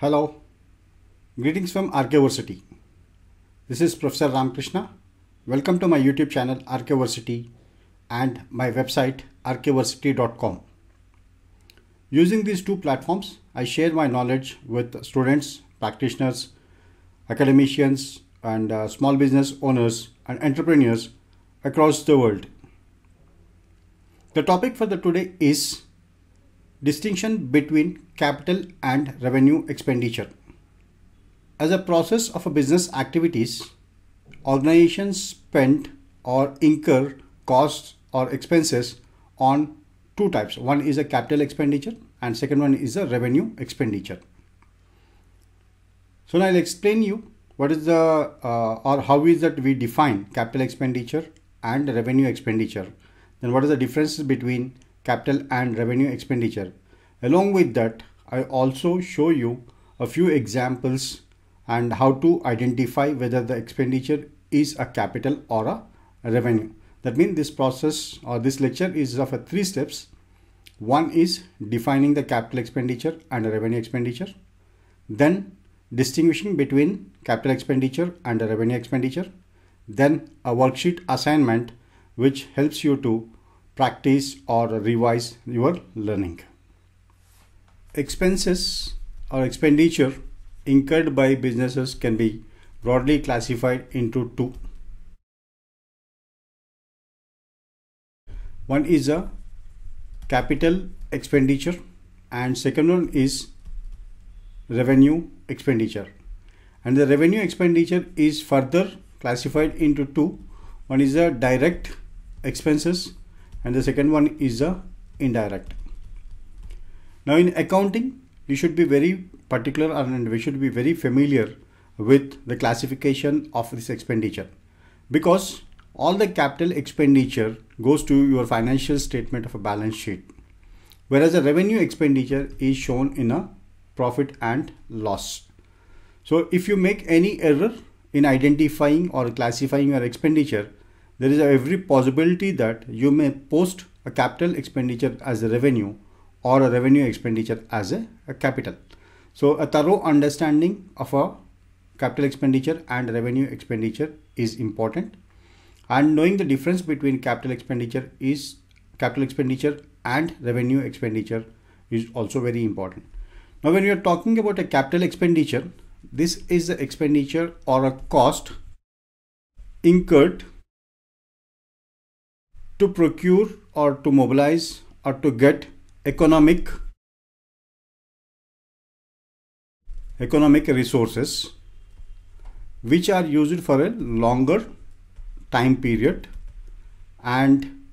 Hello, greetings from Archaeversity. This is Professor Ramakrishna. Welcome to my YouTube channel Archaeversity and my website archaeversity.com. Using these two platforms, I share my knowledge with students, practitioners, academicians, and small business owners and entrepreneurs across the world. The topic for today is distinction between capital and revenue expenditure. As a process of a business activities, organizations spend or incur costs or expenses on two types. One is a capital expenditure and second one is a revenue expenditure. So now I'll explain you what is the or how is that we define capital expenditure and revenue expenditure. Then what is the difference between capital and revenue expenditure. Along with that, I also show you a few examples and how to identify whether the expenditure is a capital or a revenue. That means this process or this lecture is of 3 steps. One is defining the capital expenditure and revenue expenditure. Then distinguishing between capital expenditure and revenue expenditure. Then a worksheet assignment which helps you to practice or revise your learning. Expenses or expenditure incurred by businesses can be broadly classified into two. One is a capital expenditure and second one is revenue expenditure. And the revenue expenditure is further classified into two. One is a direct expenses and the second one is a indirect. Now in accounting, you should be very particular and we should be very familiar with the classification of this expenditure, because all the capital expenditure goes to your financial statement of a balance sheet, whereas a revenue expenditure is shown in a profit and loss. So if you make any error in identifying or classifying your expenditure, there is every possibility that you may post a capital expenditure as a revenue or a revenue expenditure as a capital. So a thorough understanding of a capital expenditure and revenue expenditure is important, and knowing the difference between capital expenditure and revenue expenditure is also very important. Now when we are talking about a capital expenditure, this is the expenditure or a cost incurred to procure or to mobilize or to get economic resources which are used for a longer time period, and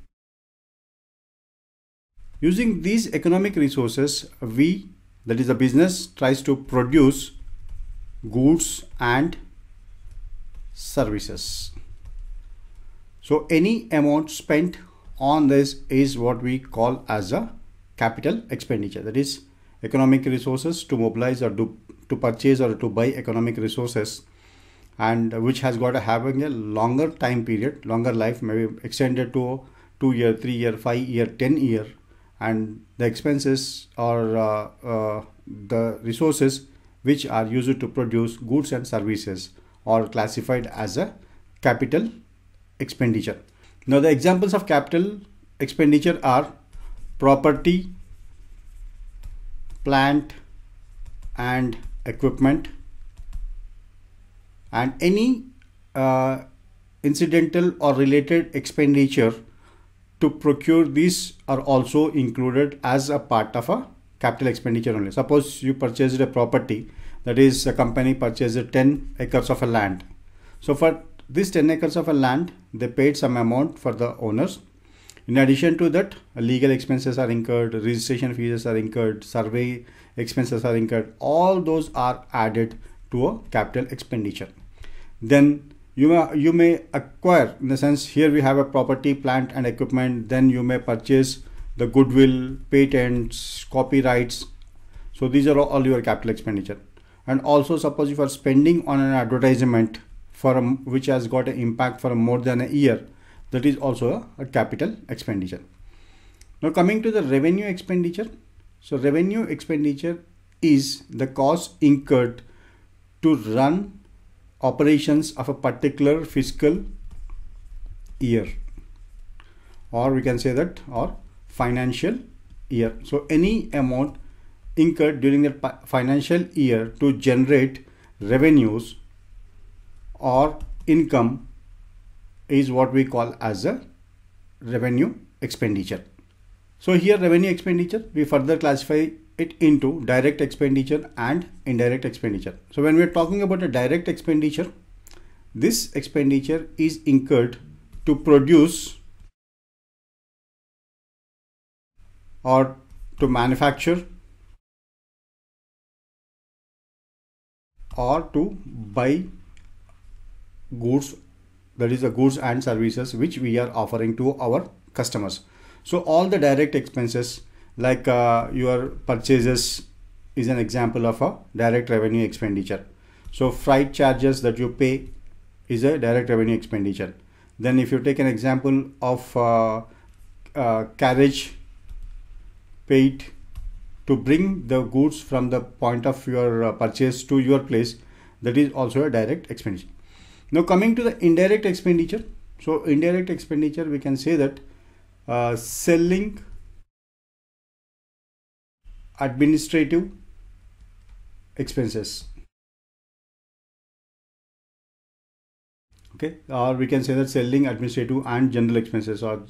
using these economic resources that is the business tries to produce goods and services. So any amount spent on this is what we call as a capital expenditure, that is economic resources to mobilize or to purchase or to buy economic resources, and which has got having a longer time period, longer life, maybe extended to 2 year, 3 year, 5 year, 10 year, and the expenses or the resources which are used to produce goods and services are classified as a capital expenditure. Now the examples of capital expenditure are property, plant and equipment, and any incidental or related expenditure to procure these are also included as a part of a capital expenditure only. Suppose you purchased a property, that is a company purchased 10 acres of a land. So for this 10 acres of a land, they paid some amount for the owners. In addition to that, legal expenses are incurred, registration fees are incurred, survey expenses are incurred. All those are added to a capital expenditure. Then you may acquire, in the sense here we have a property, plant and equipment. Then you may purchase the goodwill, patents, copyrights. So these are all your capital expenditure. And also suppose you are spending on an advertisement which has got an impact for more than a year, that is also a capital expenditure. Now coming to the revenue expenditure. So revenue expenditure is the cost incurred to run operations of a particular fiscal year, or we can say that, or financial year. So any amount incurred during the financial year to generate revenues or income is what we call as a revenue expenditure. So here revenue expenditure, we further classify it into direct expenditure and indirect expenditure. So when we are talking about a direct expenditure, this expenditure is incurred to produce or to manufacture or to buy goods, that is the goods and services which we are offering to our customers. So all the direct expenses, like your purchases is an example of a direct revenue expenditure. So freight charges that you pay is a direct revenue expenditure. Then if you take an example of carriage paid to bring the goods from the point of your purchase to your place, that is also a direct expenditure. Now coming to the indirect expenditure. So indirect expenditure, we can say that selling, administrative expenses, okay, or we can say that selling, administrative and general expenses, or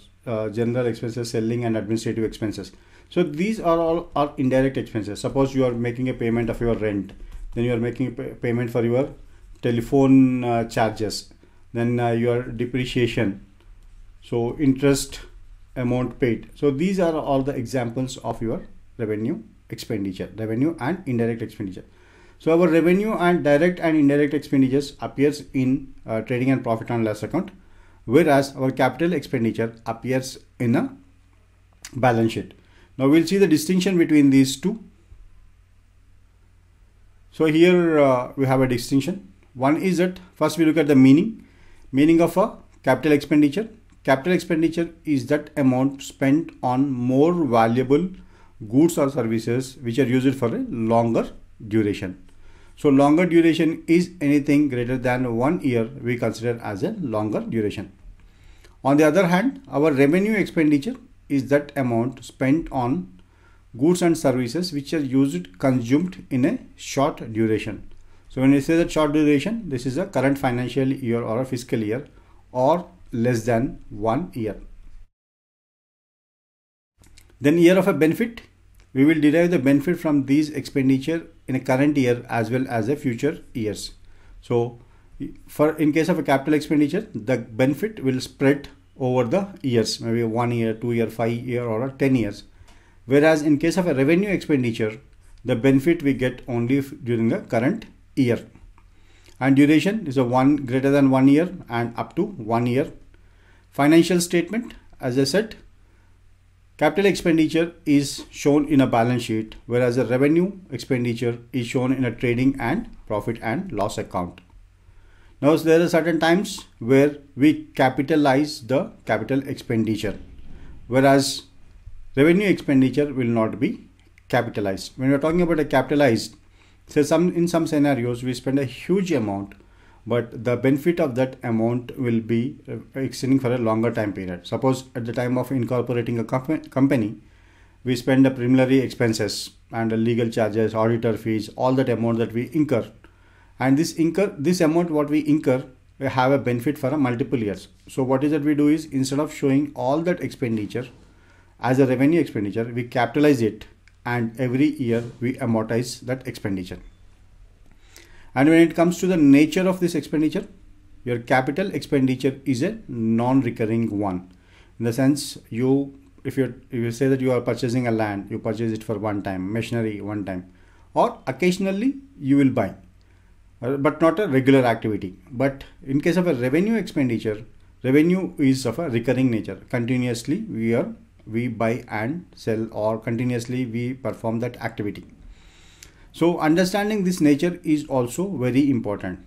general expenses, selling and administrative expenses. So these are all are indirect expenses. Suppose you are making a payment of your rent, then you are making a payment for your telephone charges, then your depreciation, so interest amount paid. So these are all the examples of your revenue expenditure, revenue and indirect expenditure. So our revenue and direct and indirect expenditures appears in trading and profit and loss account, whereas our capital expenditure appears in a balance sheet. Now we'll see the distinction between these two. So here we have a distinction. One is that first we look at the meaning of a capital expenditure. Capital expenditure is that amount spent on more valuable goods or services which are used for a longer duration. So longer duration is anything greater than 1 year we consider as a longer duration. On the other hand, our revenue expenditure is that amount spent on goods and services which are consumed in a short duration. So when we say that short duration, this is a current financial year or a fiscal year or less than 1 year. Then year of a benefit, we will derive the benefit from these expenditure in a current year as well as a future years. So in case of a capital expenditure, the benefit will spread over the years, maybe 1 year, 2 year, 5 year or 10 years. Whereas in case of a revenue expenditure, the benefit we get only during the current year. And duration is a greater than 1 year and up to 1 year. Financial statement, as I said, capital expenditure is shown in a balance sheet, whereas the revenue expenditure is shown in a trading and profit and loss account. Now there are certain times where we capitalize the capital expenditure, whereas revenue expenditure will not be capitalized. When we are talking about a capitalized, so in some scenarios we spend a huge amount, but the benefit of that amount will be extending for a longer time period. Suppose at the time of incorporating a company, we spend the preliminary expenses and the legal charges, auditor fees, all that amount that we incur. And this amount what we incur, we have a benefit for a multiple years. So what is that we do is, instead of showing all that expenditure as a revenue expenditure, we capitalize it and every year we amortize that expenditure. And when it comes to the nature of this expenditure, your capital expenditure is a non-recurring one. In the sense, if you say that you are purchasing a land, you purchase it for one time, machinery one time, or occasionally you will buy, but not a regular activity. But in case of a revenue expenditure, revenue is of a recurring nature. Continuously we buy and sell, or continuously we perform that activity. So understanding this nature is also very important.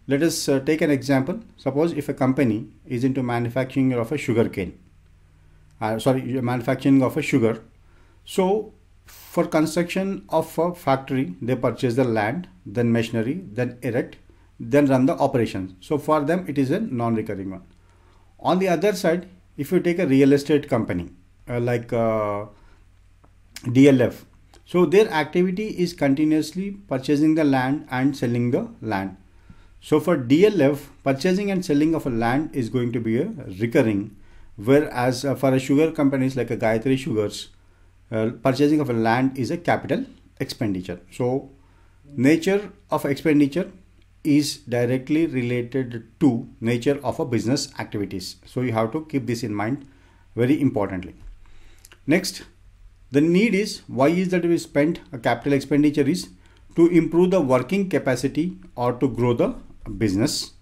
Let us take an example. Suppose if a company is into manufacturing of a sugar cane, manufacturing of a sugar. So For construction of a factory, they purchase the land, then machinery, then erect, then run the operations. So for them, it is a non-recurring one. On the other side, if you take a real estate company like DLF, so their activity is continuously purchasing the land and selling the land. So for DLF, purchasing and selling of a land is going to be a recurring, whereas for a sugar companies like a Gayatri Sugars, purchasing of a land is a capital expenditure. So nature of expenditure is directly related to nature of a business activities. So you have to keep this in mind very importantly. Next, the need is, why is that we spend a capital expenditure is to improve the working capacity or to grow the business,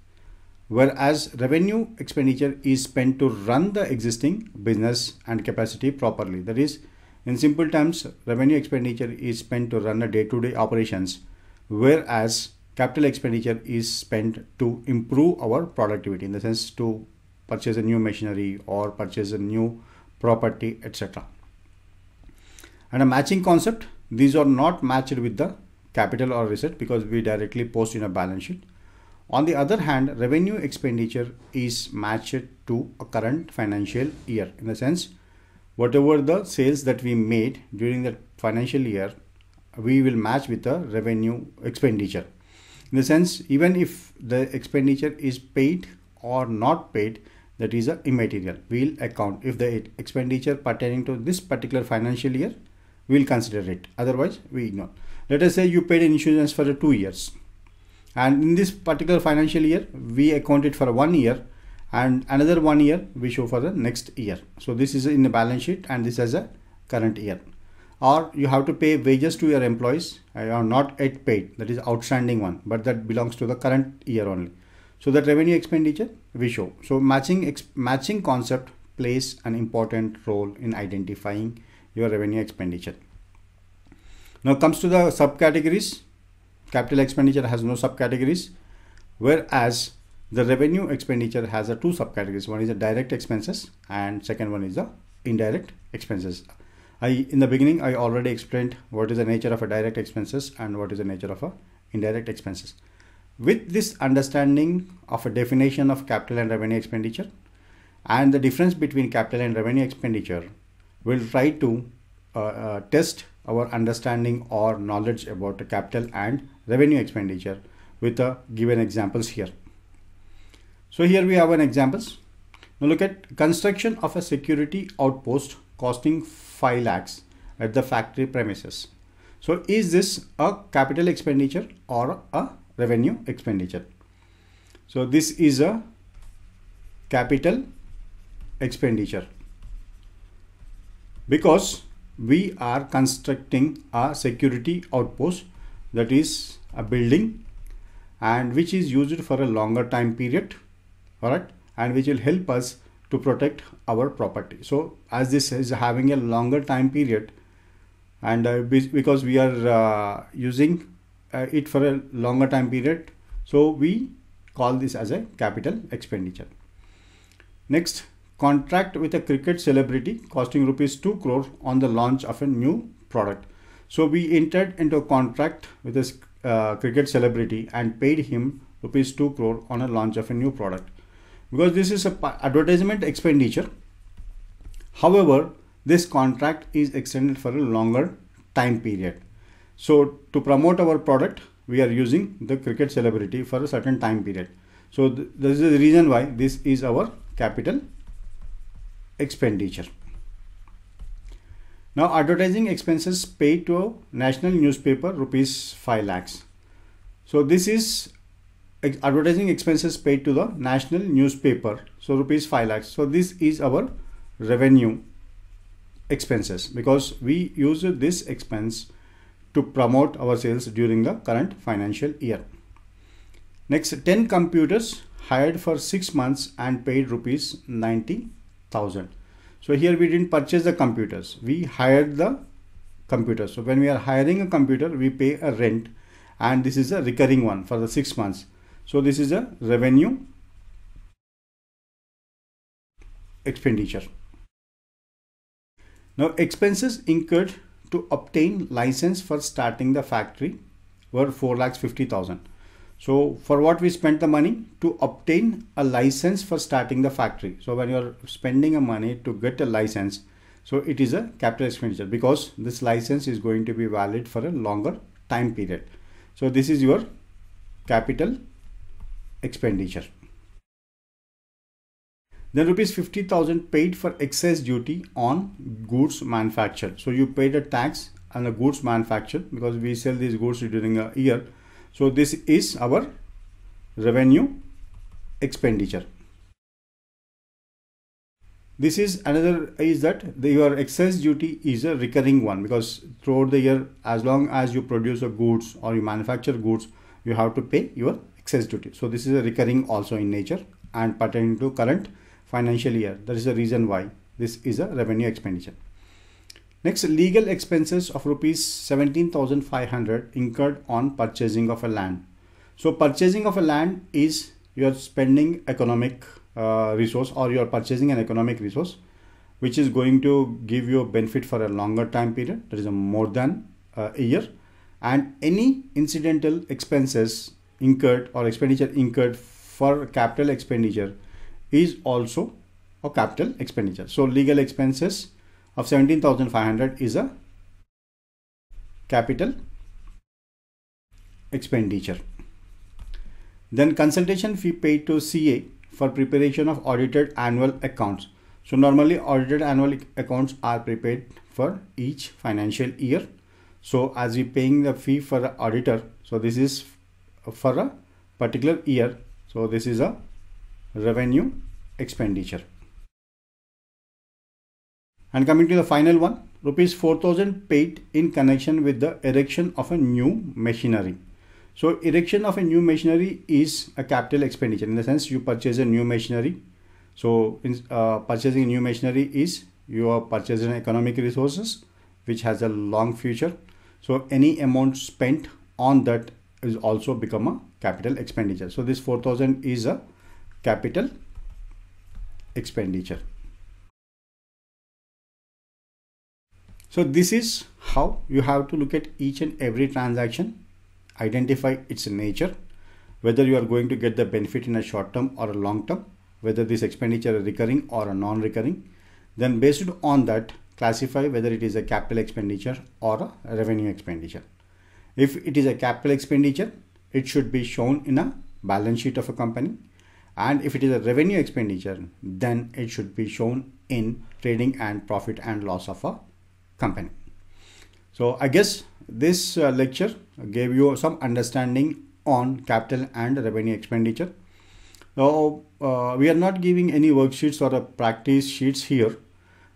whereas revenue expenditure is spent to run the existing business and capacity properly. That is, in simple terms, revenue expenditure is spent to run a day-to-day operations, whereas capital expenditure is spent to improve our productivity, in the sense to purchase a new machinery or purchase a new property, etc. And a matching concept, these are not matched with the capital or asset because we directly post in a balance sheet. On the other hand, revenue expenditure is matched to a current financial year, in the sense whatever the sales that we made during the financial year, we will match with the revenue expenditure. In the sense, even if the expenditure is paid or not paid, that is a immaterial. We'll account if the expenditure pertaining to this particular financial year, we'll consider it. Otherwise, we ignore. Let us say you paid insurance for 2 years, and in this particular financial year, we account it for 1 year, and another 1 year we show for the next year. So this is in the balance sheet and this as a current year. Or you have to pay wages to your employees, are not yet paid, that is outstanding one, but that belongs to the current year only. So that revenue expenditure we show. So matching concept plays an important role in identifying your revenue expenditure. Now comes to the subcategories. Capital expenditure has no subcategories, whereas the revenue expenditure has a 2 subcategories. One is the direct expenses and second one is the indirect expenses. In the beginning, I already explained what is the nature of a direct expenses and what is the nature of a indirect expenses. With this understanding of a definition of capital and revenue expenditure and the difference between capital and revenue expenditure, we'll try to test our understanding or knowledge about the capital and revenue expenditure with the given examples here. So here we have an examples. Now look at construction of a security outpost costing 5 lakhs at the factory premises. So is this a capital expenditure or a revenue expenditure? So this is a capital expenditure because we are constructing a security outpost, that is a building, and which is used for a longer time period, all right, and which will help us to protect our property. So as this is having a longer time period, and because we are using it for a longer time period, so we call this as a capital expenditure. Next, contract with a cricket celebrity costing rupees 2 crore on the launch of a new product. So we entered into a contract with this cricket celebrity and paid him rupees 2 crore on a launch of a new product, because this is a advertisement expenditure. However, this contract is extended for a longer time period. So to promote our product, we are using the cricket celebrity for a certain time period. So this is the reason why this is our capital expenditure. Now advertising expenses paid to a national newspaper, rupees 5 lakhs. So this is advertising expenses paid to the national newspaper, so rupees 5 lakhs. So this is our revenue expenses because we use this expense to promote our sales during the current financial year. Next, 10 computers hired for 6 months and paid rupees 90,000. So here we didn't purchase the computers, we hired the computers. So when we are hiring a computer, we pay a rent, and this is a recurring one for the 6 months. So this is a revenue expenditure. Now expenses incurred to obtain license for starting the factory were 4,50,000. So for what we spent the money? To obtain a license for starting the factory. So when you are spending a money to get a license, so it is a capital expenditure because this license is going to be valid for a longer time period. So this is your capital expenditure. Then rupees 50,000 paid for excess duty on goods manufactured. So you paid a tax on the goods manufactured because we sell these goods during a year. So this is our revenue expenditure. This is another is that your excess duty is a recurring one because throughout the year, as long as you produce a goods or you manufacture goods, you have to pay your excess duty. So this is a recurring also in nature and pertaining to current financial year. That is the reason why this is a revenue expenditure. Next, legal expenses of rupees 17,500 incurred on purchasing of a land. So purchasing of a land is you are spending economic resource, or you are purchasing an economic resource which is going to give you a benefit for a longer time period, that is more than a year, and any incidental expenses incurred or expenditure incurred for capital expenditure is also a capital expenditure. So legal expenses of 17,500 is a capital expenditure. Then consultation fee paid to CA for preparation of audited annual accounts. So normally audited annual accounts are prepared for each financial year. So as we paying the fee for the auditor, so this is for a particular year. So this is a revenue expenditure. And coming to the final one, rupees 4,000 paid in connection with the erection of a new machinery. So erection of a new machinery is a capital expenditure in the sense you purchase a new machinery. So purchasing a new machinery is you are purchasing economic resources which has a long future. So any amount spent on that is also become a capital expenditure. So this 4,000 is a capital expenditure. So this is how you have to look at each and every transaction, identify its nature, whether you are going to get the benefit in a short term or a long term, whether this expenditure is recurring or a non-recurring. Then based on that, classify whether it is a capital expenditure or a revenue expenditure. If it is a capital expenditure, it should be shown in a balance sheet of a company. And if it is a revenue expenditure, then it should be shown in trading and profit and loss of a company. So I guess this lecture gave you some understanding on capital and revenue expenditure. Now we are not giving any worksheets or a practice sheets here,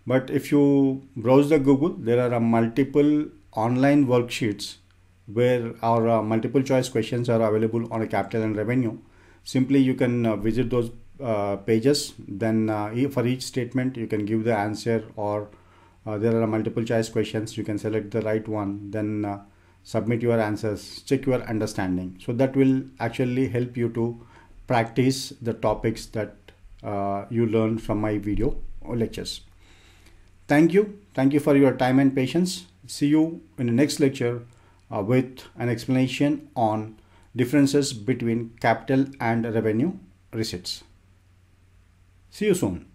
but if you browse the Google, there are multiple online worksheets where our multiple choice questions are available on a capital and revenue. Simply you can visit those pages, then for each statement you can give the answer, or there are multiple choice questions, you can select the right one, then submit your answers, check your understanding. So that will actually help you to practice the topics that you learn from my video or lectures. Thank you for your time and patience. See you in the next lecture with an explanation on differences between capital and revenue receipts. See you soon.